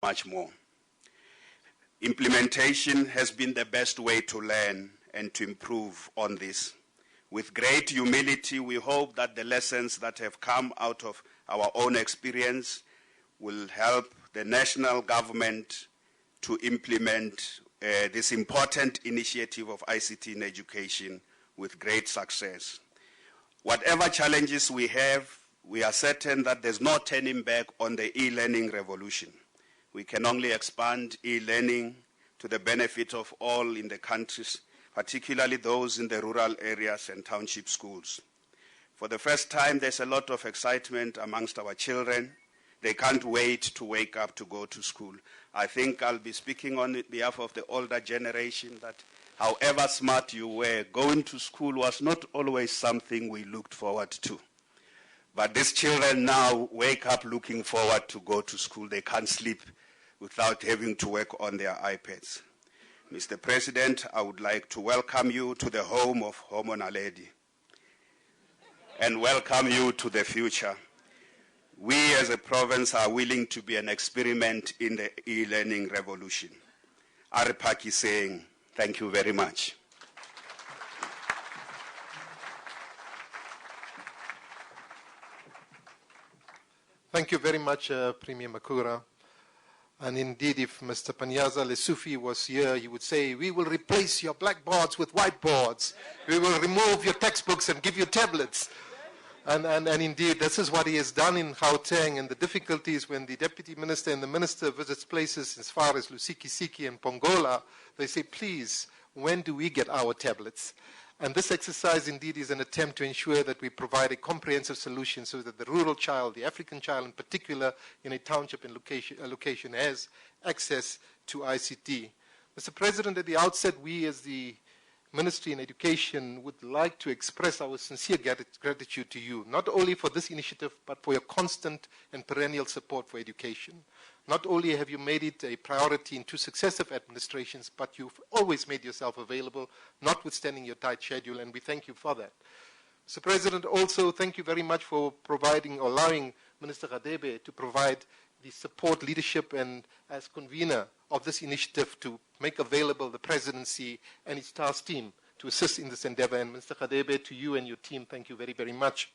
much more. Implementation has been the best way to learn and to improve on this. With great humility, we hope that the lessons that have come out of our own experience will help the national government to implement this important initiative of ICT in education with great success. Whatever challenges we have, we are certain that there's no turning back on the e-learning revolution. We can only expand e-learning to the benefit of all in the countries, particularly those in the rural areas and township schools. For the first time, there's a lot of excitement amongst our children. They can't wait to wake up to go to school. I think I'll be speaking on behalf of the older generation that however smart you were, going to school was not always something we looked forward to. But these children now wake up looking forward to go to school. They can't sleep without having to work on their iPads. Mr. President, I would like to welcome you to the home of Homo Naledi and welcome you to the future. We as a province are willing to be an experiment in the e-learning revolution. Are Phakisa saying, thank you very much. Thank you very much, Premier Makura. And indeed, if Mr. Panyaza Lesufi was here, he would say, we will replace your blackboards with whiteboards. We will remove your textbooks and give you tablets. And indeed, this is what he has done in Gauteng, and the difficulties when the Deputy Minister and the Minister visits places as far as Lusikisiki and Pongola, they say, please, when do we get our tablets? And this exercise indeed is an attempt to ensure that we provide a comprehensive solution so that the rural child, the African child in particular, in a township and location has access to ICT. Mr. President, at the outset, we as the Ministry in Education would like to express our sincere gratitude to you, not only for this initiative, but for your constant and perennial support for education. Not only have you made it a priority in 2 successive administrations, but you've always made yourself available, notwithstanding your tight schedule, and we thank you for that. Mr. President, also thank you very much for providing, or allowing Minister Radebe to provide the support, leadership, and as convener of this initiative to make available the presidency and its task team to assist in this endeavor. And Mr. Radebe, to you and your team, thank you very, very much.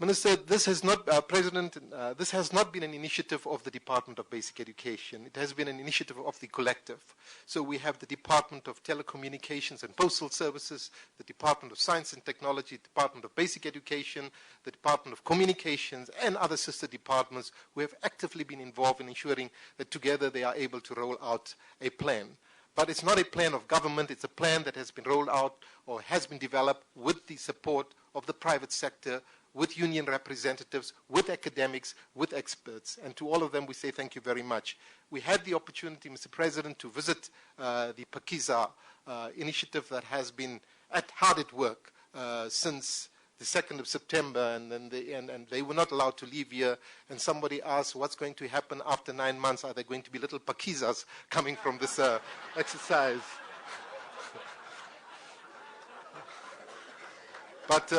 Minister, this has not, President, this has not been an initiative of the Department of Basic Education. It has been an initiative of the collective. So we have the Department of Telecommunications and Postal Services, the Department of Science and Technology, the Department of Basic Education, the Department of Communications, and other sister departments who have actively been involved in ensuring that together they are able to roll out a plan. But it's not a plan of government, it's a plan that has been rolled out or has been developed with the support of the private sector, with union representatives, with academics, with experts. And to all of them, we say thank you very much. We had the opportunity, Mr. President, to visit the Phakisa initiative that has been hard at work since the 2nd of September, and they were not allowed to leave here. And somebody asked, what's going to happen after 9 months? Are there going to be little Phakisas coming from this exercise? But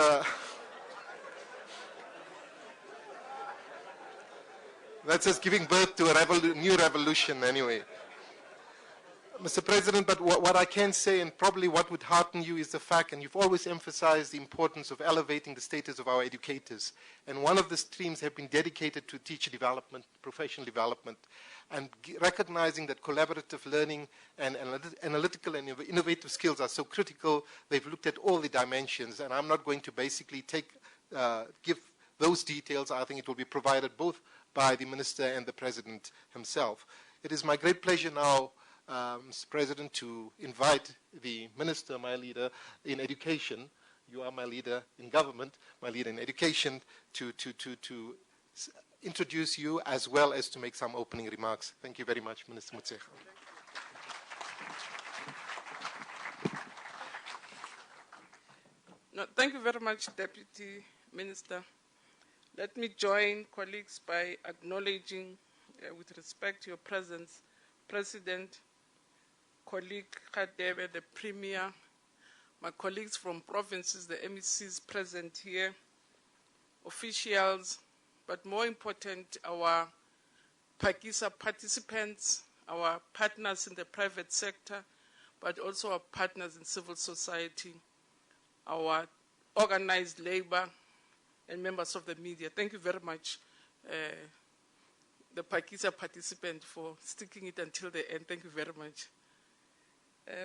that's just giving birth to a new revolution anyway. Mr. President, but what I can say, and probably what would hearten you, is the fact, and you've always emphasized the importance of elevating the status of our educators. And one of the streams have been dedicated to teacher development, professional development, and recognizing that collaborative learning and analytical and innovative skills are so critical. They've looked at all the dimensions, and I'm not going to basically give those details. I think it will be provided both by the Minister and the President himself. It is my great pleasure now, Mr. President, to invite the Minister, my leader in education, you are my leader in government, my leader in education, to introduce you as well as to make some opening remarks. Thank you very much, Minister Motshekga. No, thank you very much, Deputy Minister. Let me join colleagues by acknowledging, with respect to your presence, President, colleague Radebe, the Premier, my colleagues from provinces, the MECs present here, officials, but more important, our Phakisa participants, our partners in the private sector, but also our partners in civil society, our organized labor, and members of the media. Thank you very much, the Phakisa participant, for sticking it until the end. Thank you very much.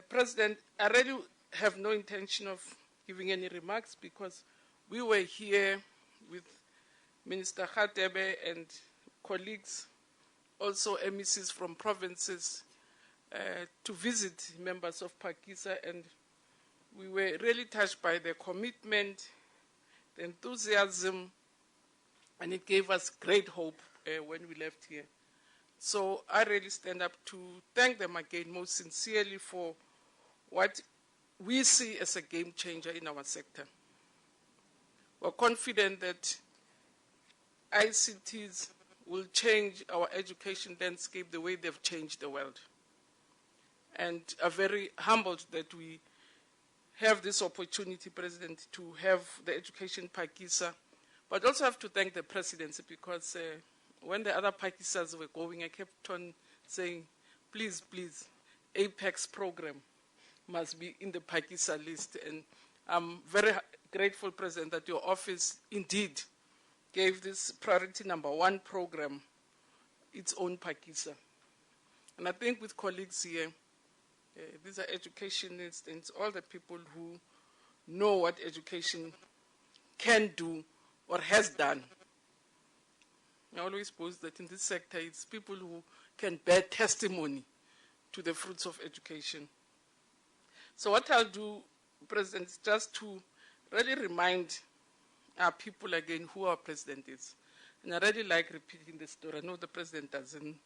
President, I really have no intention of giving any remarks because we were here with Minister Khatebe and colleagues, also MECs from provinces, to visit members of Phakisa, and we were really touched by their commitment, the enthusiasm, and it gave us great hope when we left here. So I really stand up to thank them again most sincerely for what we see as a game changer in our sector. We're confident that ICTs will change our education landscape the way they've changed the world, and are very humbled that we have this opportunity, President, to have the education Phakisa, but also have to thank the presidency because when the other Phakisas were going, I kept on saying, please, please, Apex program must be in the Phakisa list. And I'm very grateful, President, that your office indeed gave this priority #1 program its own Phakisa. And I think with colleagues here, these are educationists and all the people who know what education can do or has done. I always boast that in this sector, it's people who can bear testimony to the fruits of education. So what I'll do, President, is just to really remind our people again who our president is. And I really like repeating the story. I know the president doesn't,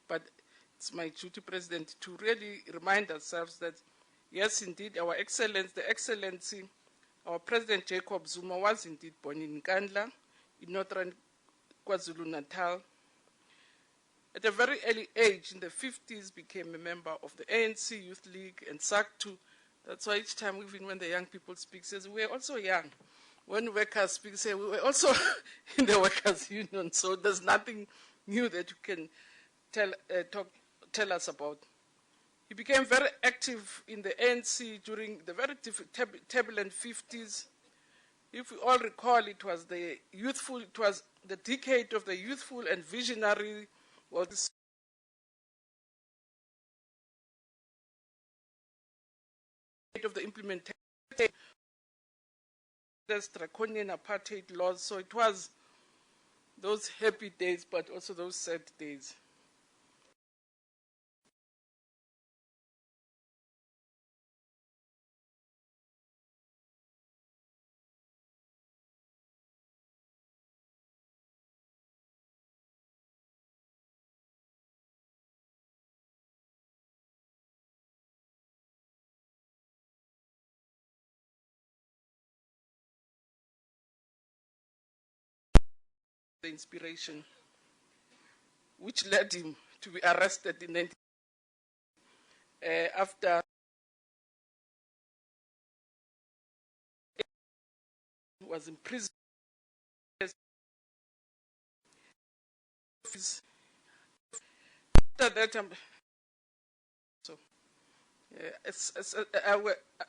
but it's my duty, President, to really remind ourselves that, yes, indeed, our excellence, the excellency, our President Jacob Zuma was indeed born in Nkandla, in northern KwaZulu-Natal. At a very early age, in the 50s, became a member of the ANC Youth League and SACTU. That's why each time, even when the young people speak, says, we're also young. When workers speak, say, we were also in the workers' union, so there's nothing new that you can tell us about. He became very active in the ANC during the very turbulent 50s. If we all recall, it was the decade of the youthful and visionary, was of the implementation of the draconian apartheid laws. So it was those happy days, but also those sad days. The inspiration, which led him to be arrested in after he was in prison. After that,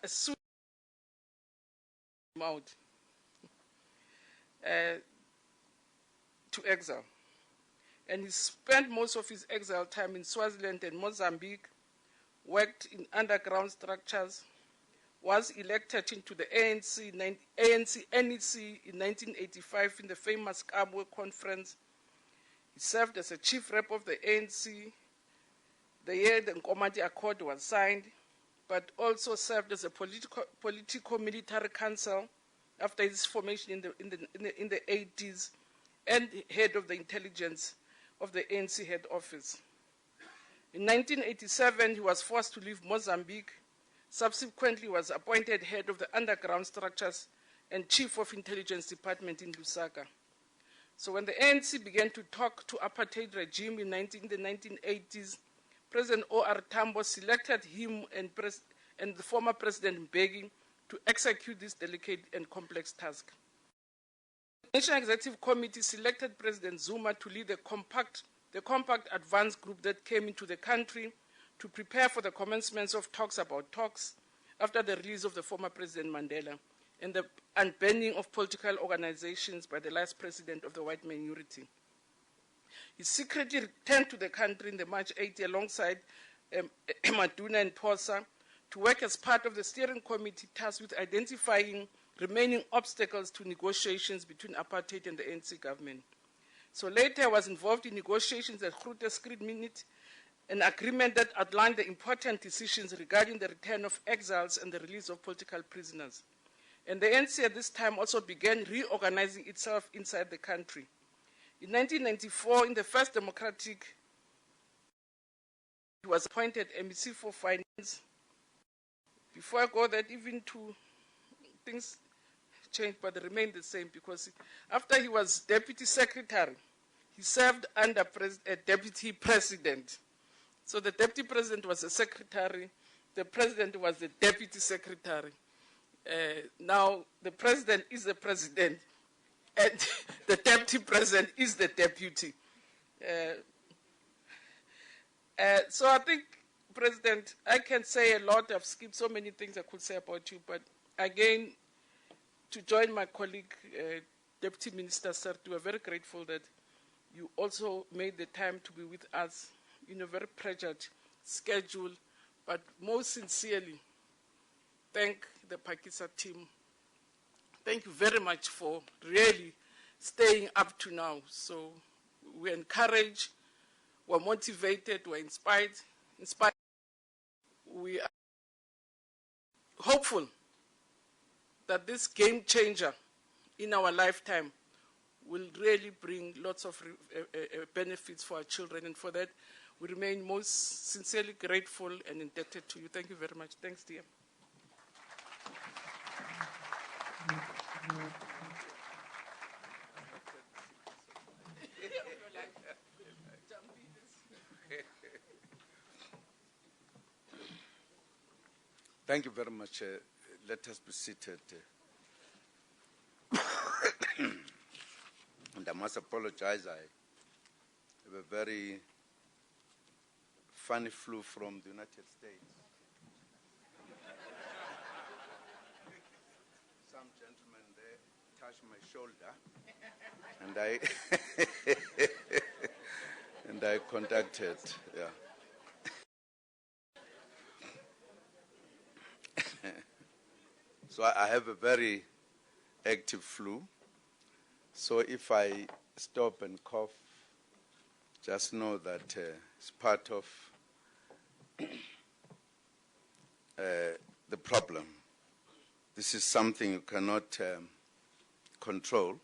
as soon out to exile. And he spent most of his exile time in Swaziland and Mozambique, worked in underground structures, was elected into the ANC NEC in 1985 in the famous Kabwe conference. He served as a chief rep of the ANC the year the Nkomati Accord was signed, but also served as a political military council after his formation in the 80s, and head of the intelligence of the ANC head office. In 1987, he was forced to leave Mozambique. Subsequently, was appointed head of the underground structures and chief of intelligence department in Lusaka. So when the ANC began to talk to apartheid regime in the 1980s, President O.R. Tambo selected him and the former President Mbeki to execute this delicate and complex task. The National Executive Committee selected President Zuma to lead the the Compact Advance Group that came into the country to prepare for the commencement of talks about talks after the release of the former President Mandela and the unbanning of political organizations by the last president of the white minority. He secretly returned to the country in the March 80 alongside Maduna and Posa to work as part of the steering committee tasked with identifying remaining obstacles to negotiations between apartheid and the ANC government. So later I was involved in negotiations at Groote Minute, an agreement that outlined the important decisions regarding the return of exiles and the release of political prisoners. And the ANC at this time also began reorganizing itself inside the country. In 1994, in the first democratic, he was appointed MEC for Finance. Before I go that, even two things changed, but they remained the same, because after he was deputy secretary, he served under a deputy president. So the deputy president was the secretary, the president was the deputy secretary. Now the president is the president, and the deputy president is the deputy. So I think, President, I can say a lot. I've skipped so many things I could say about you, but again, to join my colleague, Deputy Minister Sertu, we're very grateful that you also made the time to be with us in a very pressured schedule, but most sincerely, thank the Phakisa team. Thank you very much for really staying up to now. So we're encouraged, we're motivated, we're inspired. We are hopeful that this game changer in our lifetime will really bring lots of benefits for our children, and for that we remain most sincerely grateful and indebted to you. Thank you very much. Thanks, dear. Thank you very much. Let us be seated. And I must apologize. I have a very funny flu from the United States. Some gentleman there touched my shoulder, and and I contacted. Yeah. So I have a very active flu. So if I stop and cough, just know that it's part of the problem. This is something you cannot control.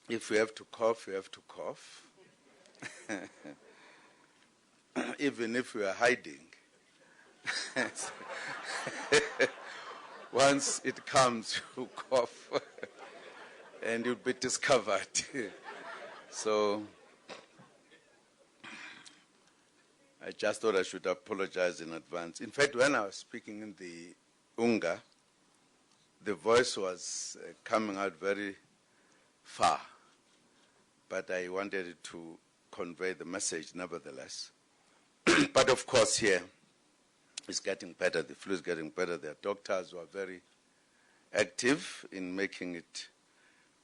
If you have to cough, you have to cough. Even if you are hiding. Once it comes, you cough and you'll be discovered. So I just thought I should apologize in advance. In fact, when I was speaking in the Unga, the voice was coming out very far, but I wanted to convey the message nevertheless. But of course here, it's getting better. The flu is getting better. There are doctors who are very active in making it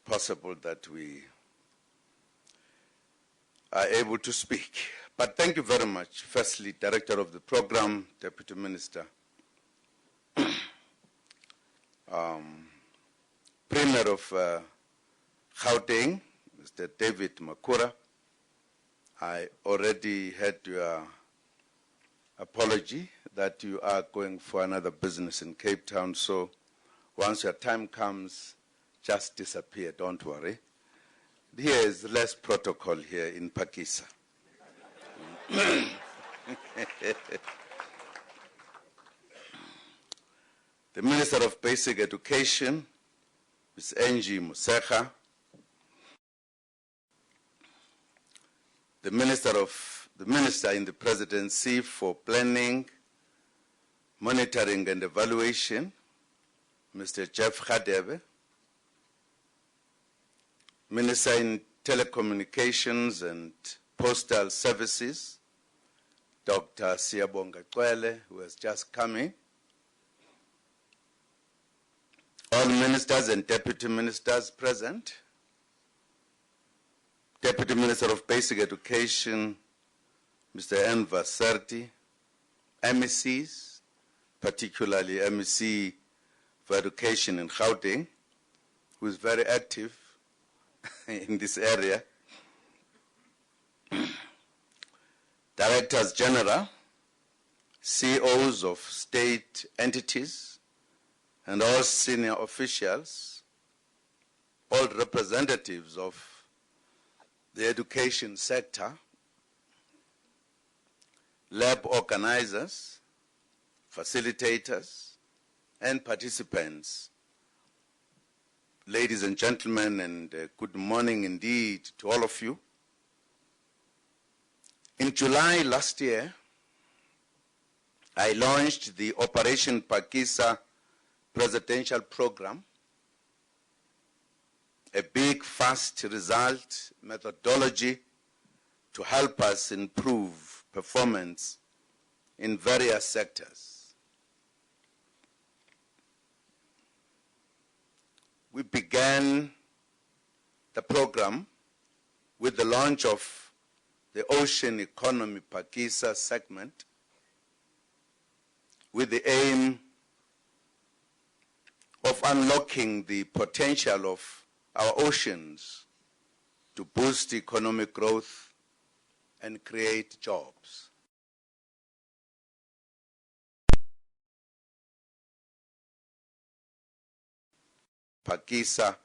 possible that we are able to speak. But thank you very much. Firstly, Director of the Program, Deputy Minister, Premier of Gauteng, Mr. David Makura. I already had your apology that you are going for another business in Cape Town, so once your time comes, just disappear, don't worry. Here is less protocol here in Phakisa. The Minister of Basic Education, Ms. Angie Musekha, the Minister in the Presidency for Planning, Monitoring and Evaluation, Mr. Jeff Khadebe, Minister in Telecommunications and Postal Services, Dr. Siyabonga Cwele, who has just come in, all ministers and deputy ministers present, Deputy Minister of Basic Education, Mr. Enver Serti, MECs, particularly MEC for Education in Gauteng, who is very active in this area, Directors General, CEOs of state entities, and all senior officials, all representatives of the education sector, lab organizers, facilitators, and participants. Ladies and gentlemen, and good morning indeed to all of you. In July last year, I launched the Operation Phakisa presidential program, a big, fast result methodology to help us improve performance in various sectors. We began the program with the launch of the Ocean Economy Phakisa segment with the aim of unlocking the potential of our oceans to boost economic growth and create jobs. Phakisa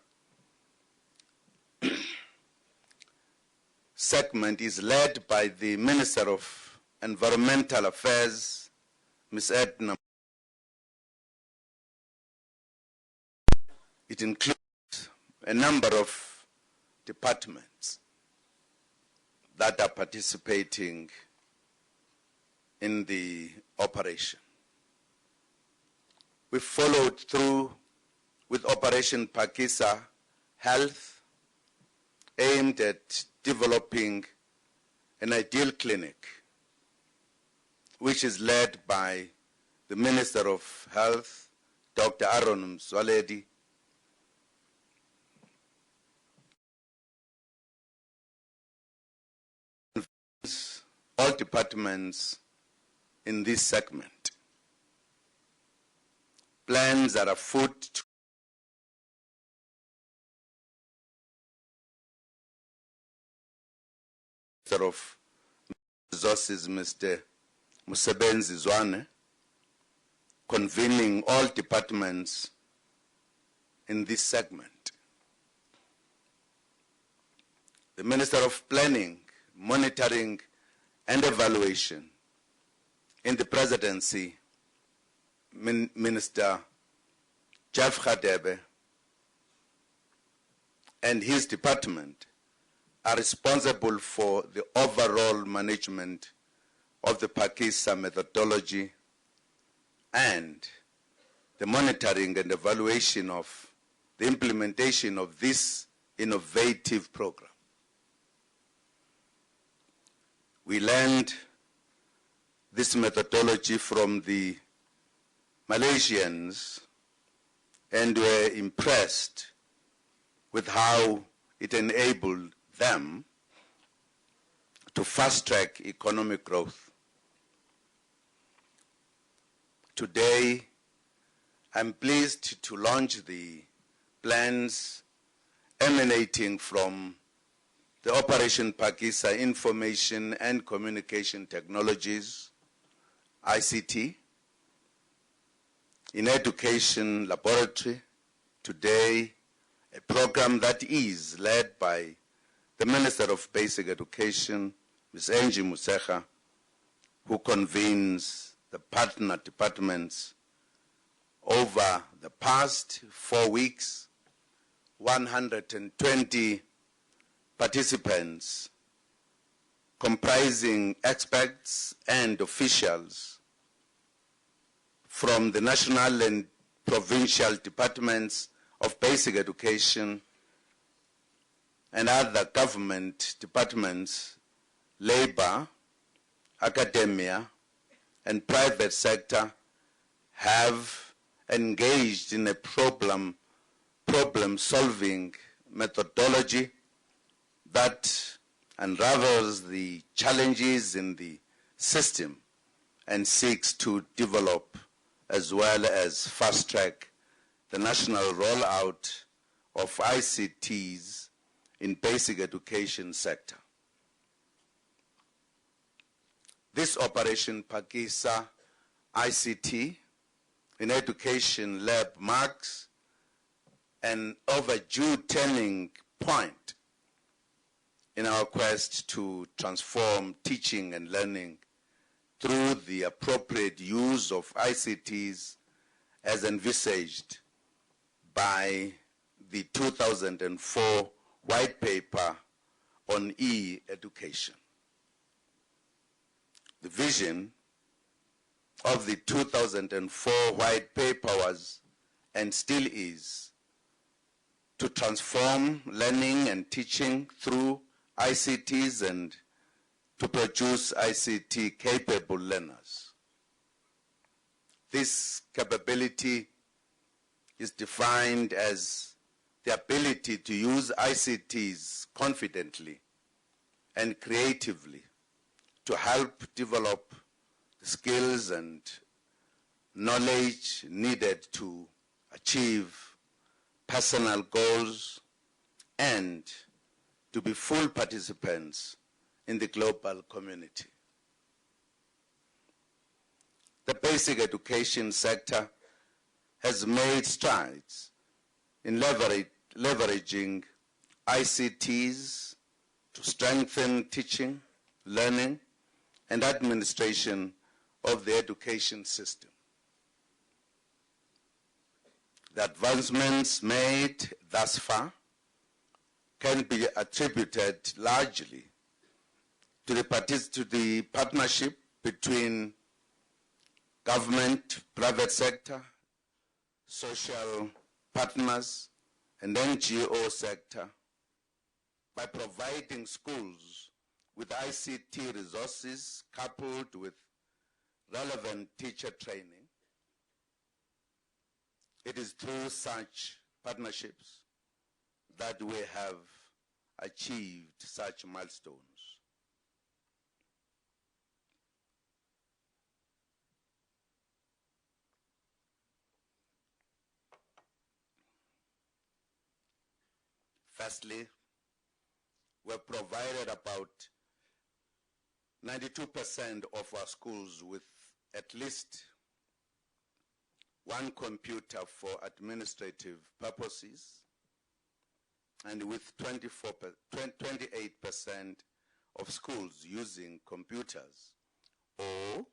segment is led by the Minister of Environmental Affairs, Ms. Edna. It includes a number of departments that are participating in the operation. We followed through with Operation Phakisa Health, aimed at developing an ideal clinic, which is led by the Minister of Health, Dr. Aaron Mzwaledi, all departments in this segment. Plans are afoot of Resources, Mr. Musebenzi Zwane, convening all departments in this segment. The Minister of Planning, Monitoring and Evaluation in the Presidency, Minister Jeff Khadebe, and his department are responsible for the overall management of the Phakisa methodology and the monitoring and evaluation of the implementation of this innovative program. We learned this methodology from the Malaysians and were impressed with how it enabled them to fast-track economic growth. Today, I'm pleased to launch the plans emanating from the Operation Phakisa Information and Communication Technologies, ICT, in Education Laboratory, today a program that is led by the Minister of Basic Education, Ms. Angie Musecha, who convenes the partner departments. Over the past 4 weeks, 120 participants comprising experts and officials from the national and provincial departments of basic education and other government departments, labor, academia, and private sector have engaged in a problem-solving methodology that unravels the challenges in the system and seeks to develop as well as fast-track the national rollout of ICTs in basic education sector. This Operation Phakisa ICT in education lab marks an overdue turning point in our quest to transform teaching and learning through the appropriate use of ICTs as envisaged by the 2004 White Paper on e-education. The vision of the 2004 White Paper was, and still is, to transform learning and teaching through ICTs and to produce ICT-capable learners. This capability is defined as the ability to use ICTs confidently and creatively to help develop the skills and knowledge needed to achieve personal goals and to be full participants in the global community. The basic education sector has made strides in leveraging ICTs to strengthen teaching, learning, and administration of the education system. The advancements made thus far can be attributed largely to the partnership between government, private sector, social partners, and NGO sector by providing schools with ICT resources coupled with relevant teacher training. It is through such partnerships that we have achieved such milestones. Firstly, we have provided about 92% of our schools with at least one computer for administrative purposes, and with 28% of schools using computers or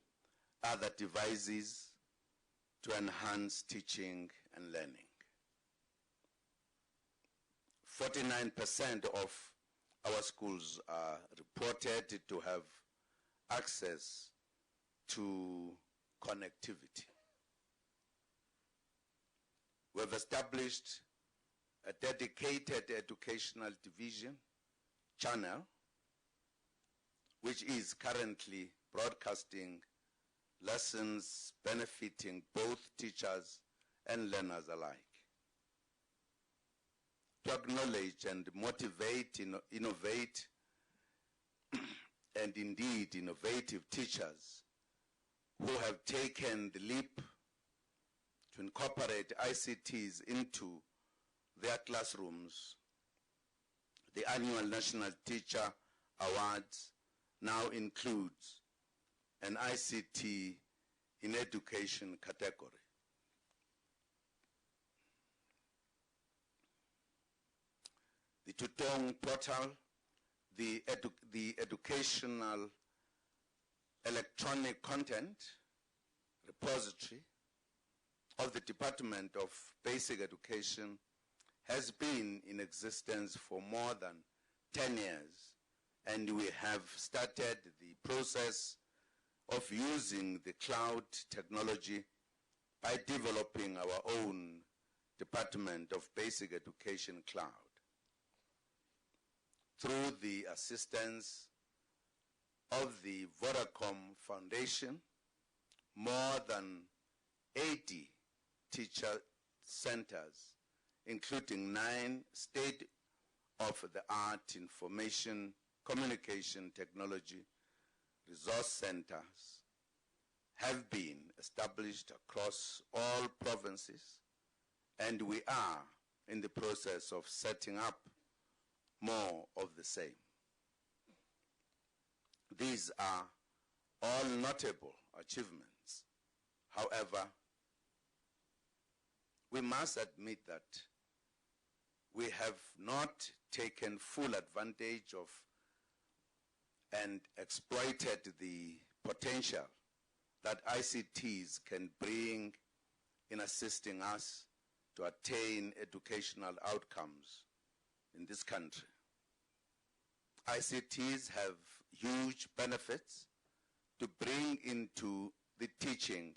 other devices to enhance teaching and learning. 49% of our schools are reported to have access to connectivity. We have established a dedicated educational division channel, which is currently broadcasting lessons benefiting both teachers and learners alike. To acknowledge and motivate, innovate, and indeed innovative teachers who have taken the leap to incorporate ICTs into their classrooms, the annual National Teacher Awards now includes an ICT in education category. The Tutong portal, the educational electronic content repository of the Department of Basic Education, has been in existence for more than 10 years, and we have started the process of using the cloud technology by developing our own Department of Basic Education Cloud. through the assistance of the Vodacom Foundation, more than 80 teacher centers, including 9 state-of-the-art information communication technology resource centers, have been established across all provinces, and we are in the process of setting up more of the same. These are all notable achievements. However, we must admit that we have not taken full advantage of and exploited the potential that ICTs can bring in assisting us to attain educational outcomes in this country. ICTs have huge benefits to bring into the teaching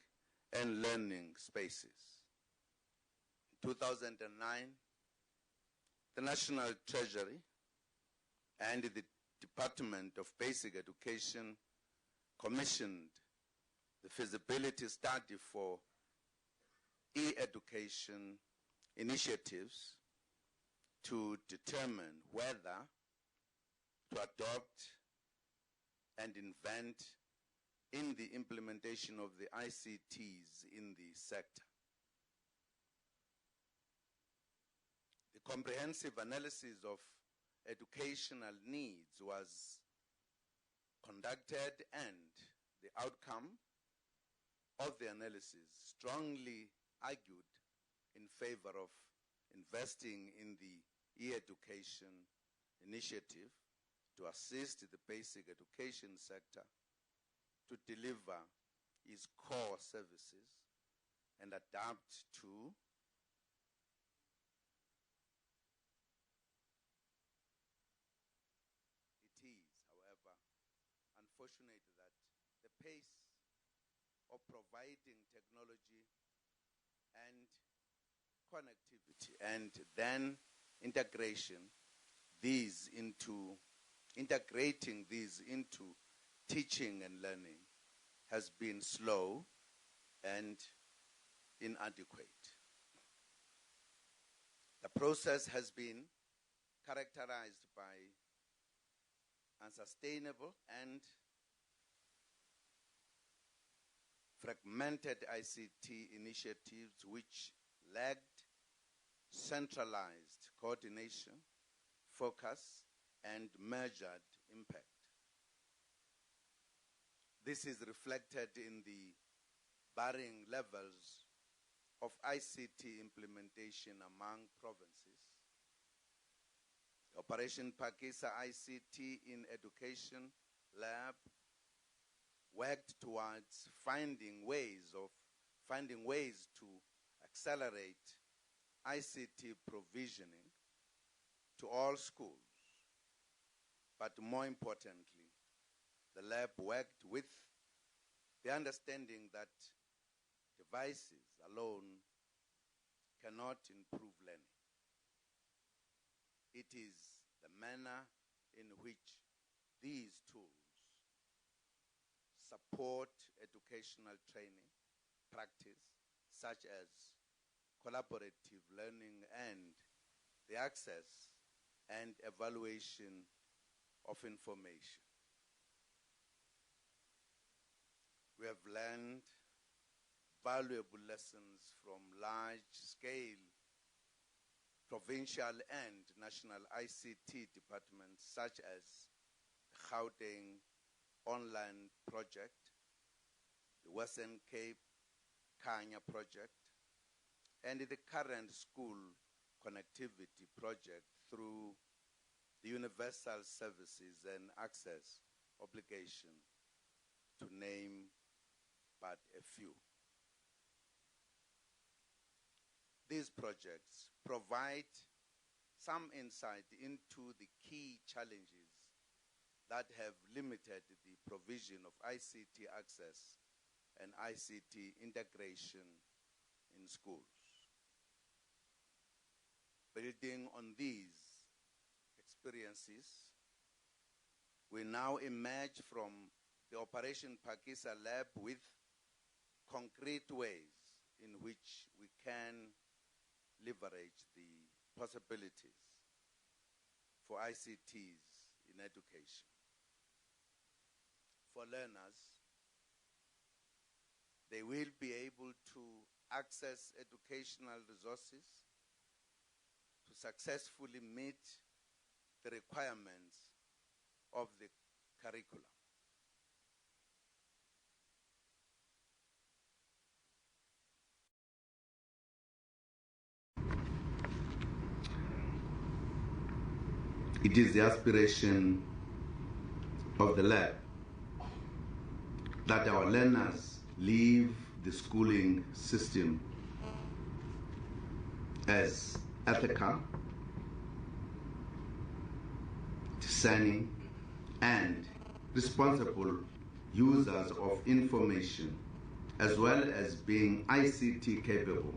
and learning spaces. In 2009, the National Treasury and the Department of Basic Education commissioned the feasibility study for e-education initiatives to determine whether to adopt and invent in the implementation of the ICTs in the sector. The comprehensive analysis of educational needs was conducted, and the outcome of the analysis strongly argued in favor of investing in the e-education initiative to assist the basic education sector to deliver its core services and adapt to it is, however, unfortunate that the pace of providing technology and connectivity and then integrating these into teaching and learning has been slow and inadequate. The process has been characterized by unsustainable and fragmented ICT initiatives which lacked centralized coordination, focus, and measured impact. This is reflected in the varying levels of ICT implementation among provinces. Operation Phakisa ICT in Education Lab worked towards finding ways to accelerate ICT provisioning to all schools. But more importantly, the lab worked with the understanding that devices alone cannot improve learning. It is the manner in which these tools support educational training, practice, such as collaborative learning and the access and evaluation of information. We have learned valuable lessons from large-scale provincial and national ICT departments such as the Gauteng Online Project, the Western Cape Kanya Project, and the current school connectivity project through the Universal Services and Access Obligation, to name but a few. These projects provide some insight into the key challenges that have limited the provision of ICT access and ICT integration in schools. Building on these experiences, we now emerge from the Operation Phakisa lab with concrete ways in which we can leverage the possibilities for ICTs in education. For learners, they will be able to access educational resources to successfully meet the requirements of the curriculum. It is the aspiration of the lab that our learners leave the schooling system as ethical, discerning, and responsible users of information, as well as being ICT capable,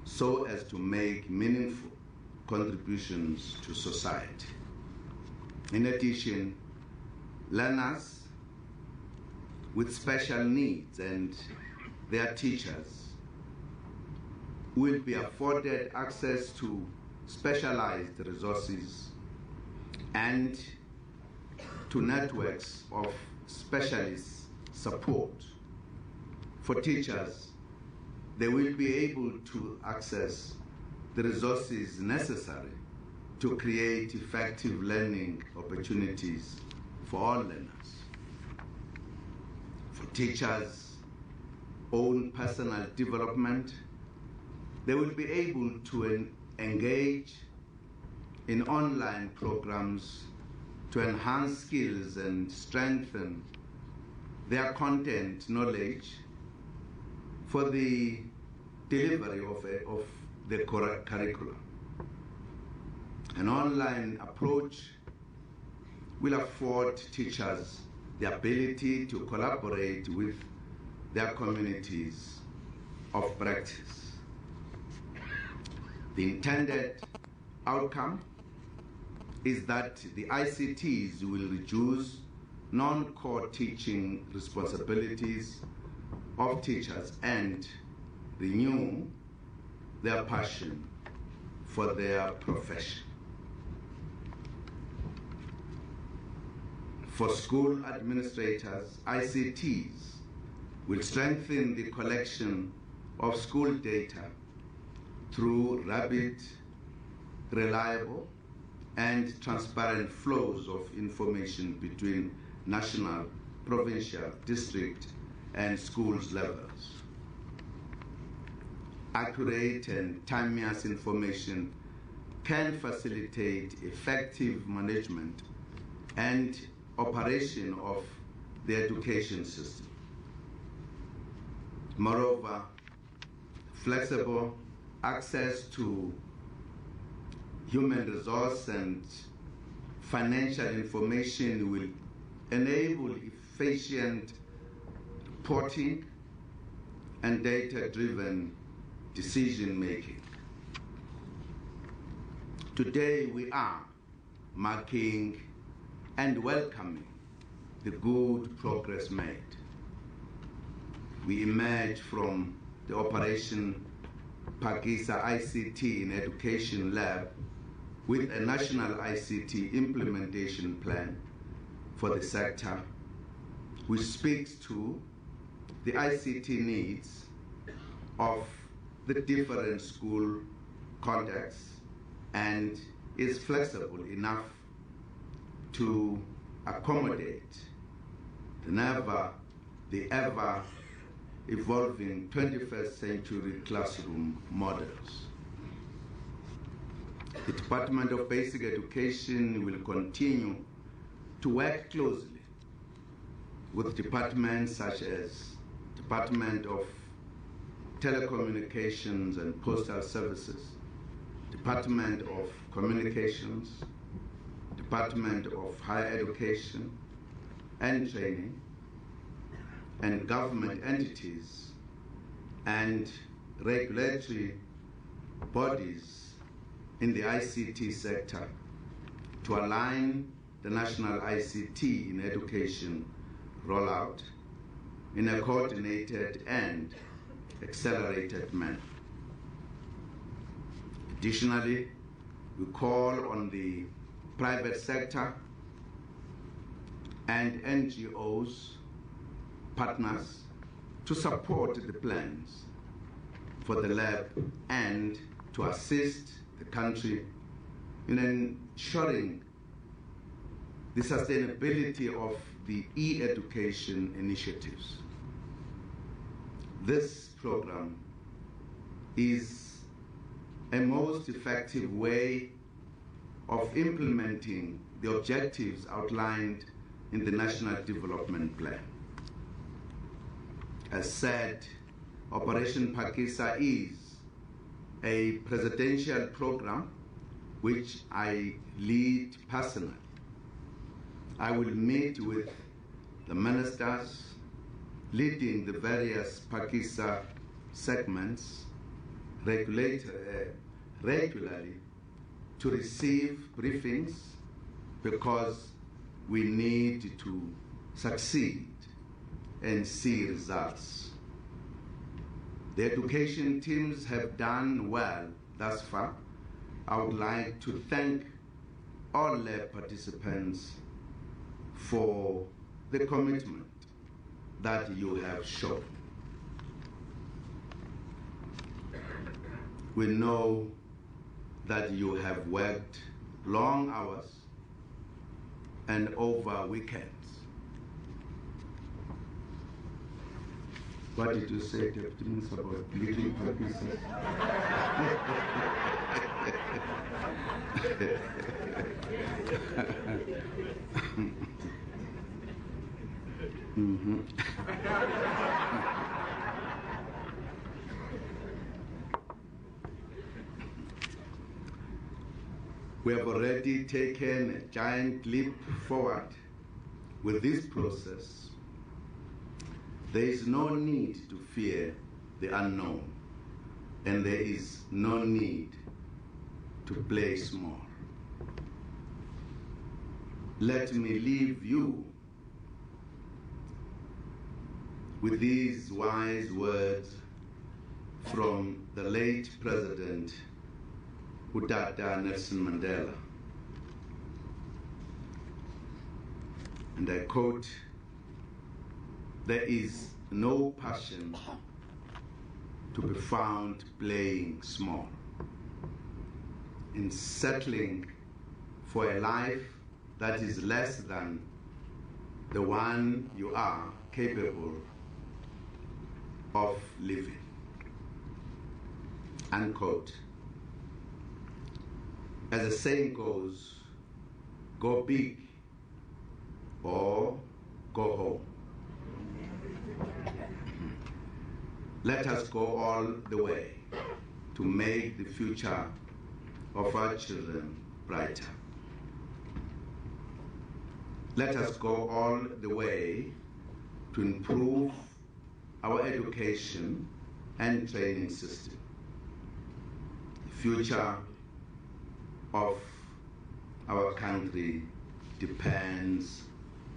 so as to make meaningful contributions to society. In addition, learners with special needs and their teachers will be afforded access to specialized resources and to networks of specialist support. For teachers, they will be able to access the resources necessary to create effective learning opportunities for all learners. For teachers' own personal development, they will be able to engage in online programs to enhance skills and strengthen their content knowledge for the delivery of the curriculum. An online approach will afford teachers the ability to collaborate with their communities of practice. The intended outcome is that the ICTs will reduce non-core teaching responsibilities of teachers and renew their passion for their profession. For school administrators, ICTs will strengthen the collection of school data through rapid, reliable, and transparent flows of information between national, provincial, district, and schools levels. Accurate and timeous information can facilitate effective management and operation of the education system. Moreover, flexible access to human resource and financial information will enable efficient reporting and data-driven decision-making. Today we are marking and welcoming the good progress made. We emerge from the Operation Phakisa ICT in Education Lab with a national ICT implementation plan for the sector, which speaks to the ICT needs of the different school contexts and is flexible enough to accommodate the ever evolving 21st century classroom models. The Department of Basic Education will continue to work closely with departments such as Department of Telecommunications and Postal Services, Department of Communications, Department of Higher Education and Training, and government entities and regulatory bodies in the ICT sector to align the national ICT in education rollout in a coordinated and accelerated manner. Additionally, we call on the private sector and NGOs, partners, to support the plans for the lab and to assist the country in ensuring the sustainability of the e-education initiatives. This program is a most effective way of implementing the objectives outlined in the National Development Plan. As said, Operation Phakisa is a presidential program which I lead personally. I will meet with the ministers leading the various Phakisa segments regularly to receive briefings because we need to succeed and see results. The education teams have done well thus far. I would like to thank all lab participants for the commitment that you have shown. We know that you have worked long hours and over weekends. What did you say, Deputy Minister, about bleaching Phakisa? We have already taken a giant leap forward with this process. There is no need to fear the unknown, and there is no need to play small. Let me leave you with these wise words from the late President Utata Nelson Mandela. And I quote, "There is no passion to be found playing small, in settling for a life that is less than the one you are capable of living." Unquote. As the saying goes, go big or go home. Let us go all the way to make the future of our children brighter. Let us go all the way to improve our education and training system. The future of our country depends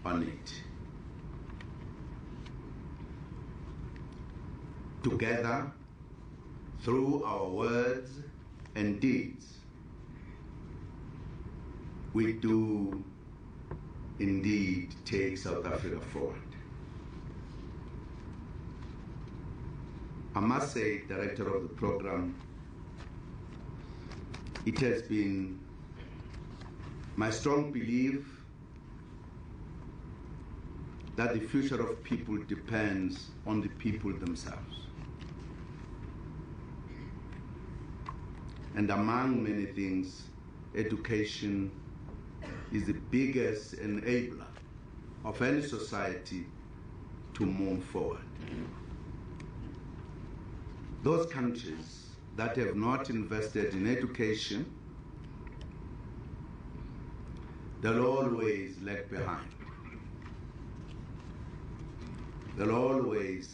on it. Together, through our words and deeds, we do indeed take South Africa forward. I must say, Director of the program, it has been my strong belief that the future of people depends on the people themselves. And among many things, education is the biggest enabler of any society to move forward. Those countries that have not invested in education, they'll always lag behind. They'll always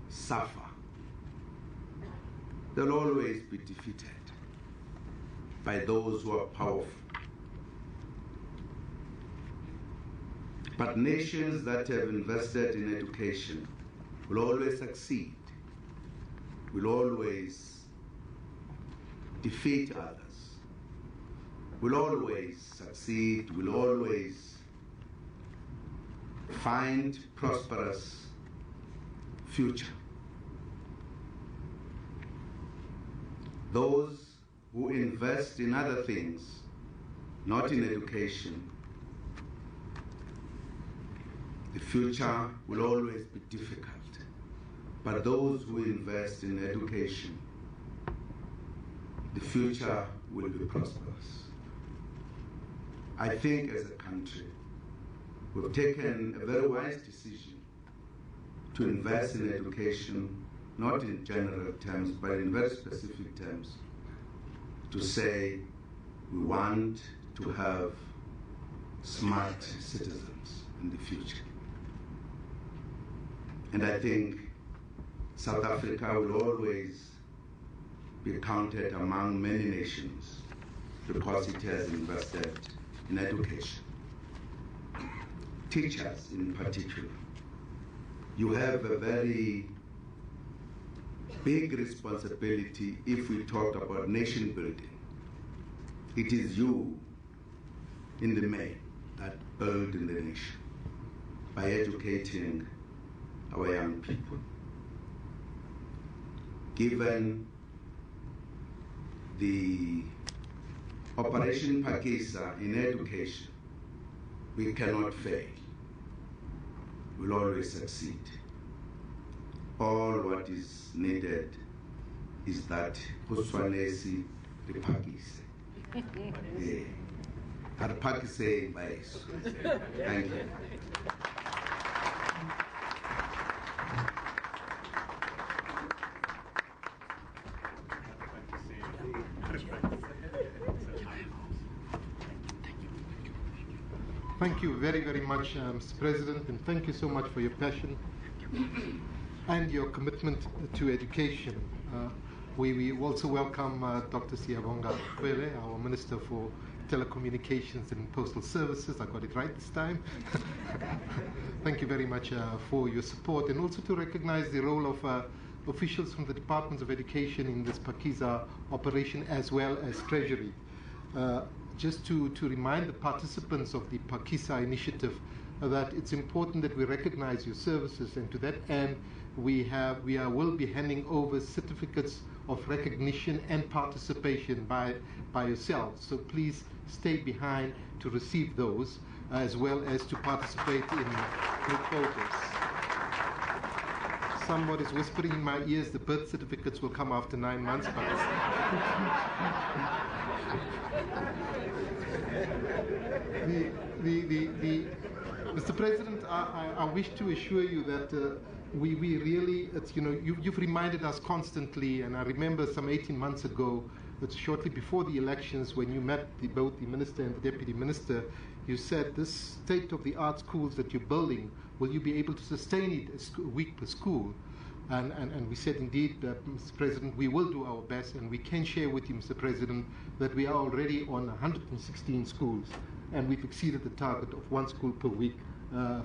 suffer. They'll always be defeated by those who are powerful. But nations that have invested in education will always succeed, will always defeat others, will always succeed, will always find prosperous future. Those who invest in other things, not in education, the future will always be difficult. But those who invest in education, the future will be prosperous. I think as a country, we've taken a very wise decision to invest in education, not in general terms, but in very specific terms, to say we want to have smart citizens in the future. And I think South Africa will always be counted among many nations because it has invested in education. Teachers in particular, you have a very big responsibility if we talk about nation building. It is you in the main that build in the nation by educating our young people. Given the Operation Phakisa in education, we cannot fail. We'll always succeed. All what is needed is that Kuswanesi Phakise. Phakise by Thank you. Thank you very, very much, Mr. President, and thank you so much for your passion and your commitment to education. We also welcome Dr. Siyabonga Kwele, our Minister for Telecommunications and Postal Services. I got it right this time. Thank you very much for your support, and also to recognize the role of officials from the Departments of Education in this Phakisa operation, as well as Treasury. Just to remind the participants of the Phakisa initiative that it's important that we recognize your services, and to that end we will be handing over certificates of recognition and participation by yourselves. So please stay behind to receive those, as well as to participate in group photos. Somebody's whispering in my ears the birth certificates will come after 9 months, but Mr. President, I wish to assure you that we really, you've reminded us constantly, and I remember some 18 months ago, shortly before the elections, when you met both the Minister and the Deputy Minister, you said this state-of-the-art schools that you're building, will you be able to sustain it a week per school? And we said, indeed, Mr. President, we will do our best, and we can share with you, Mr. President, that we are already on 116 schools, and we've exceeded the target of 1 school per week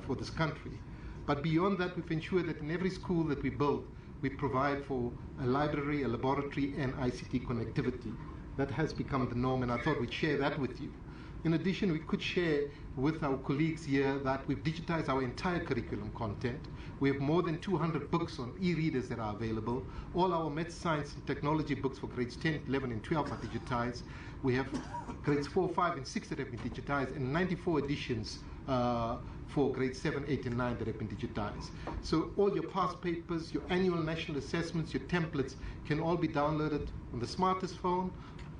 for this country. But beyond that, we've ensured that in every school that we build, we provide for a library, a laboratory, and ICT connectivity. That has become the norm, and I thought we'd share that with you. In addition, we could share with our colleagues here that we've digitized our entire curriculum content. We have more than 200 books on e-readers that are available. All our math, science, and technology books for grades 10, 11, and 12 are digitized. We have grades 4, 5, and 6 that have been digitized, and 94 editions for grades 7, 8, and 9 that have been digitized. So all your past papers, your annual national assessments, your templates can all be downloaded on the smartest phone,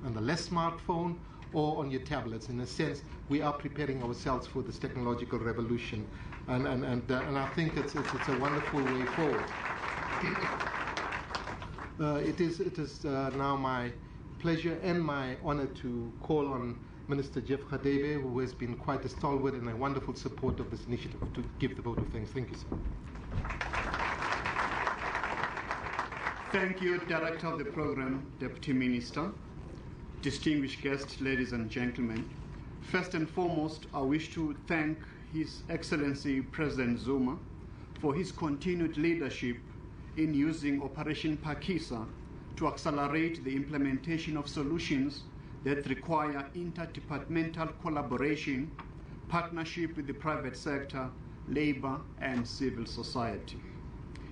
on the less smartphone, or on your tablets. In a sense, we are preparing ourselves for this technological revolution, and I think it's a wonderful way forward. It is now my pleasure and my honor to call on Minister Jeff Radebe, who has been quite a stalwart and a wonderful support of this initiative, to give the vote of thanks. Thank you, sir. Thank you, Director of the Program, Deputy Minister. Distinguished guests, ladies and gentlemen. First and foremost, I wish to thank His Excellency President Zuma for his continued leadership in using Operation Phakisa to accelerate the implementation of solutions that require interdepartmental collaboration, partnership with the private sector, labor, and civil society.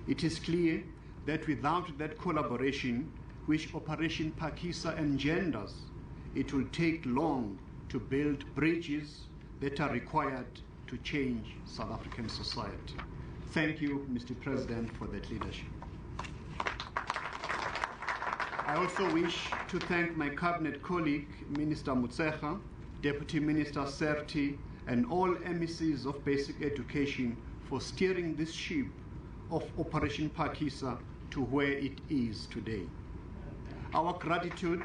It is clear that without that collaboration, which Operation Phakisa engenders, it will take long to build bridges that are required to change South African society. Thank you, Mr. President, for that leadership. I also wish to thank my cabinet colleague, Minister Mutsecha, Deputy Minister Serti, and all MECs of basic education for steering this ship of Operation Phakisa to where it is today. Our gratitude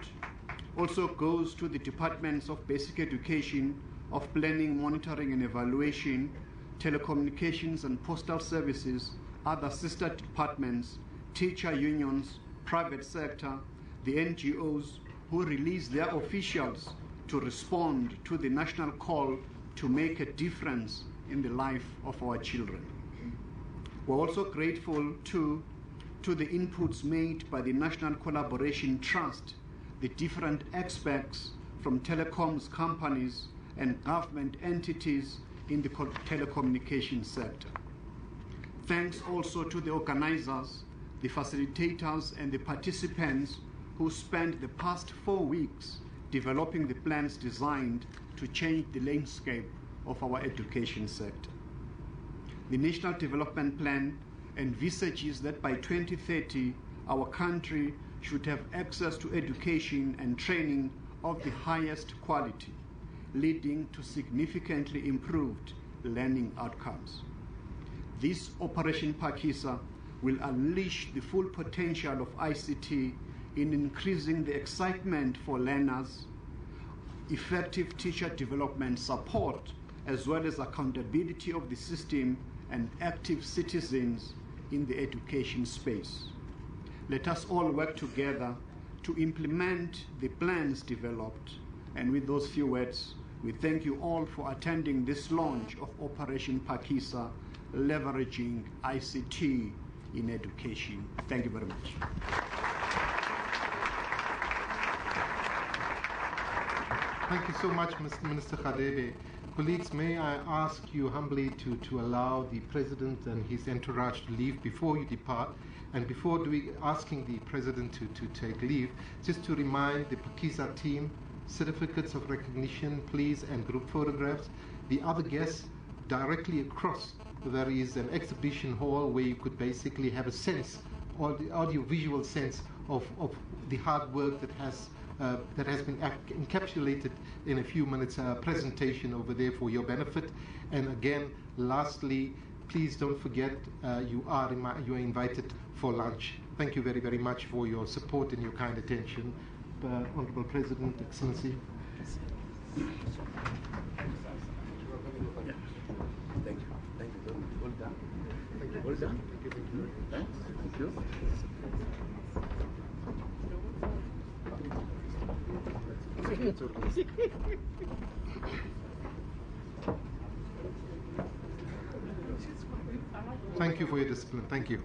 also goes to the departments of basic education, of planning, monitoring and evaluation, telecommunications and postal services, other sister departments, teacher unions, private sector, the NGOs who release their officials to respond to the national call to make a difference in the life of our children. We're also grateful to the inputs made by the National Collaboration Trust, the different experts from telecoms companies and government entities in the telecommunications sector. Thanks also to the organizers, the facilitators, and the participants who spent the past 4 weeks developing the plans designed to change the landscape of our education sector. The National Development Plan envisages that by 2030, our country should have access to education and training of the highest quality, leading to significantly improved learning outcomes. This Operation Phakisa will unleash the full potential of ICT in increasing the excitement for learners, effective teacher development support, as well as accountability of the system and active citizens in the education space. Let us all work together to implement the plans developed. And with those few words, we thank you all for attending this launch of Operation Phakisa, leveraging ICT in education. Thank you very much. Thank you so much, Mr. Minister Khadebe. Colleagues, may I ask you humbly to allow the President and his entourage to leave before you depart. And before asking the President to take leave, just to remind the Phakisa team, certificates of recognition, please, and group photographs. The other guests, directly across, there is an exhibition hall where you could basically have a sense, or the audio-visual sense of the hard work that has been encapsulated in a few minutes presentation over there for your benefit. And again, lastly, please don't forget you are invited for lunch. Thank you very, very much for your support and your kind attention. Honorable President, Excellency. Thank you. Thank you. Well done. Thank you. Well done. Thanks. Thank you. Thank you for your discipline. Thank you.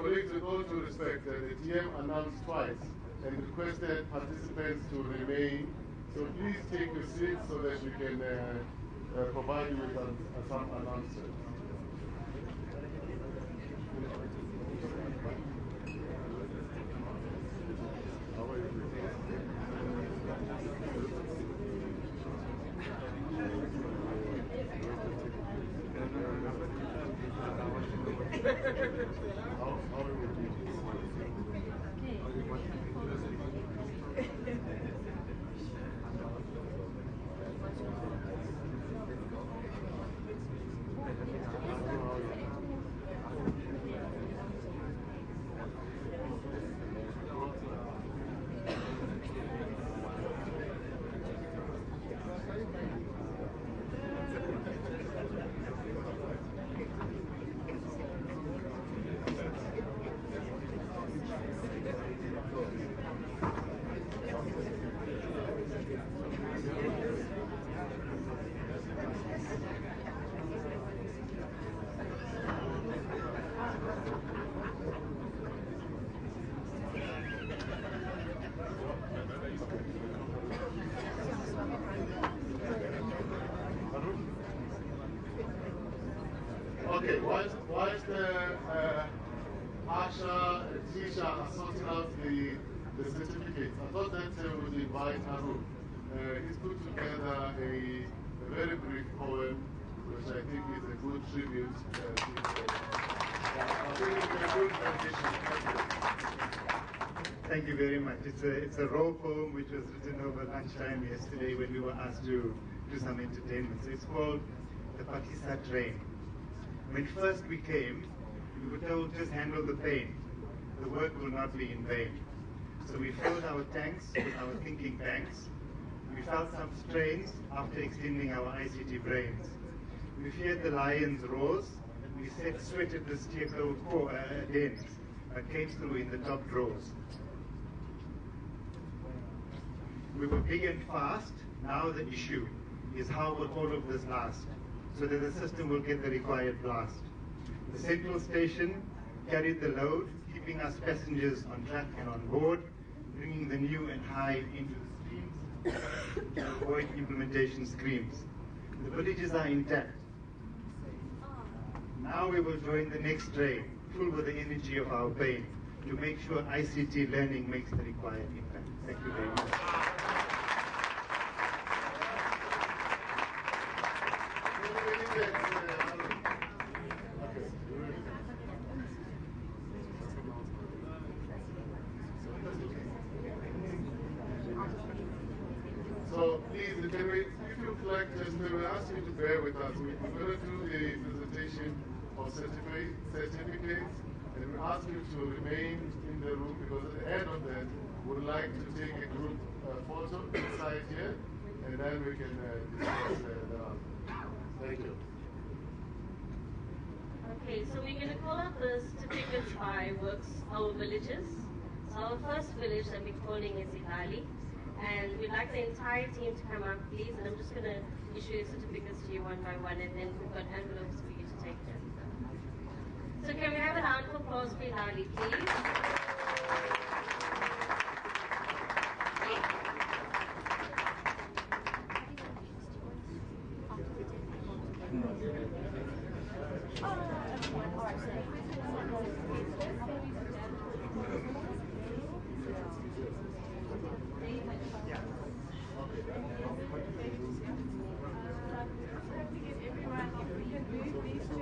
Colleagues, with all due respect, the TM announced twice and requested participants to remain. So please take your seats so that we can provide you with some announcements. Okay, whilst Asha and Tisha are sorting out the certificates, I thought that would invite Arun. He's put together a very brief poem, which I think is a good tribute to I think it's a good transition. Thank you very much. It's a raw poem which was written over lunchtime yesterday when we were asked to do some entertainment. So it's called The Phakisa Train. When first we came, we were told just handle the pain. The work will not be in vain. So we filled our tanks with our thinking tanks. We felt some strains after extending our ICT brains. We feared the lion's roars. We sweated the steerco dens, but came through in the top drawers. We were big and fast. Now the issue is how will all of this last, so that the system will get the required blast. The central station carried the load, keeping us passengers on track and on board, bringing the new and high into the streams to avoid implementation screams. The villages are intact. Now we will join the next train, full with the energy of our pain, to make sure ICT learning makes the required impact. Thank you very much. So please, if you flag, just we ask you to bear with us. We're going to do the presentation of certificates, and we ask you to remain in the room because at the end of that, we'd like to take a group photo inside here, and then we can discuss the Thank you. Okay, so we're going to call out the certificates by our villages. So our first village that we're calling is Ilali. And we'd like the entire team to come up, please. And I'm just going to issue your certificates to you one by one, and then we've got envelopes for you to take them. So can we have a round of applause for Ilali, please?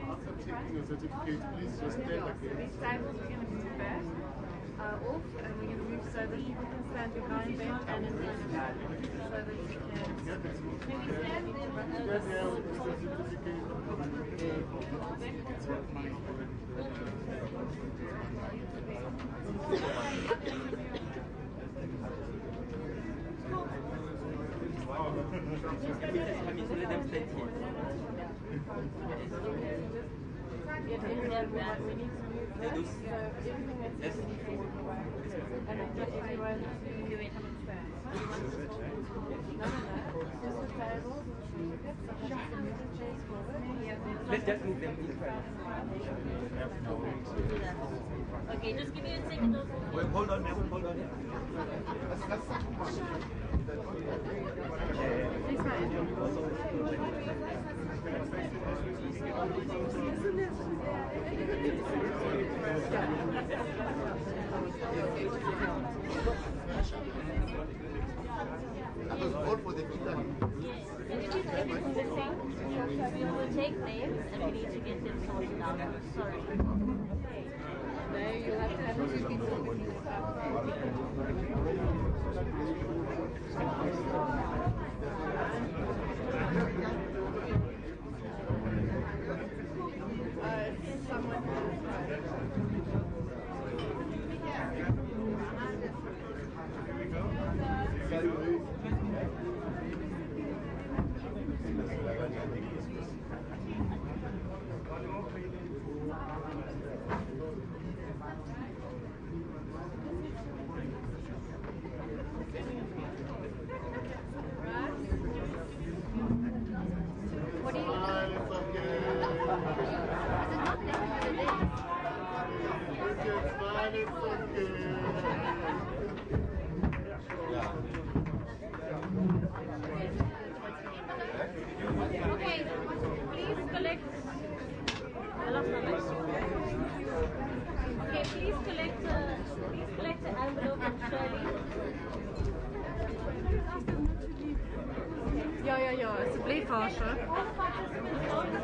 After taking your certificate, please just stand again. These tables we're going to move back off, and we're going to move so that people can stand behind them and in front of them, so that you can maybe stand in front of Stand there with the certificate. get everyone back. We need to move that, so everything that's forward away, and then get everyone to stand. Just the tables. Let's just move them in front. Okay, just give me a second. Wait, hold on, hold on. We will take names and we need to get them sorted out. Sorry. No, you have to have two people with you. What do you Okay, please collect. I lost my mic. Okay, please collect the envelope from Shirley. Ja, alsjeblieft, Haasje. All the participants on the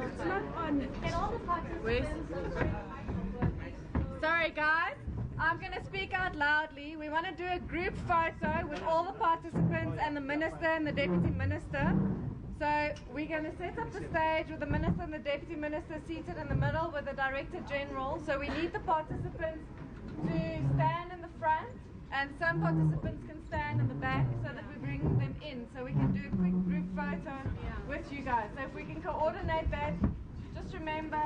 It's not on. Can all the participants... Sorry, guys. I'm going to speak out loudly. We want to do a group photo with all the participants and the minister and the deputy minister. So we're going to set up the stage with the minister and the deputy minister seated in the middle with the director general. So we need the participants to stand in the front, and some participants can stand in the back so that we bring them in, so we can do a quick group photo with you guys. So if we can coordinate that, just remember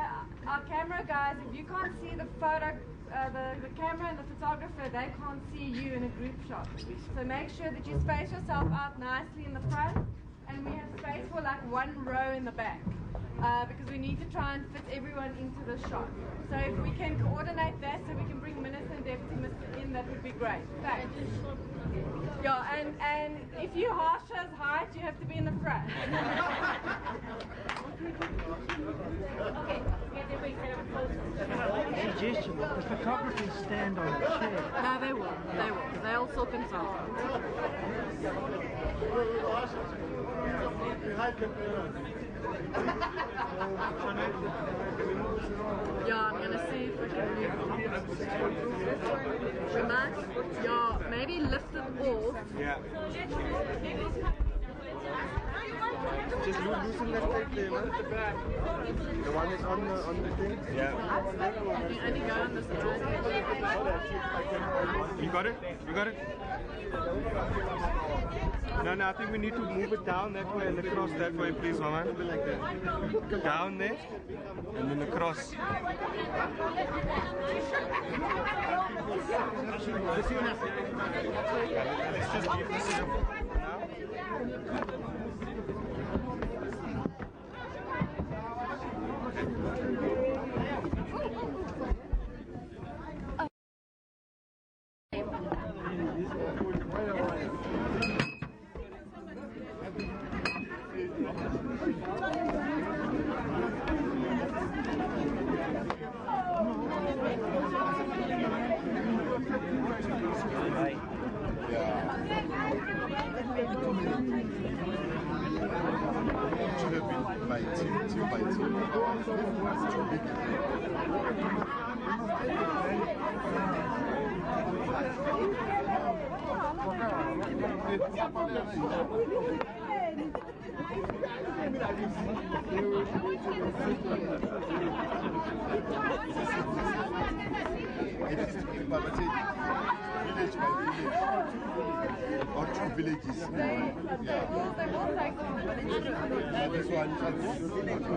our camera guys, if you can't see the photo, the camera and the photographer, they can't see you in a group shot. So make sure that you space yourself out nicely in the front, and we have space for like one row in the back, because we need to try and fit everyone into the shot. So if we can coordinate that so we can bring Minister and Deputy Minister in, that would be great. Thanks. Yeah, and if you Harsha's height, you have to be in the front. Suggestion, the photographers stand on a chair. No, they will. They'll sort themselves out. Yeah, I'm gonna see if we can move. We might, yeah, maybe lift it off. Yeah. Just loosen that tape there, man. The one is on the thing. Yeah. You only go on this side. You got it? You got it? No, I think we need to move it down that way and across that way, please, Mama. Down there and then across. Let's just leave this here for now. Village by village, or 2 villages. Yeah. This one.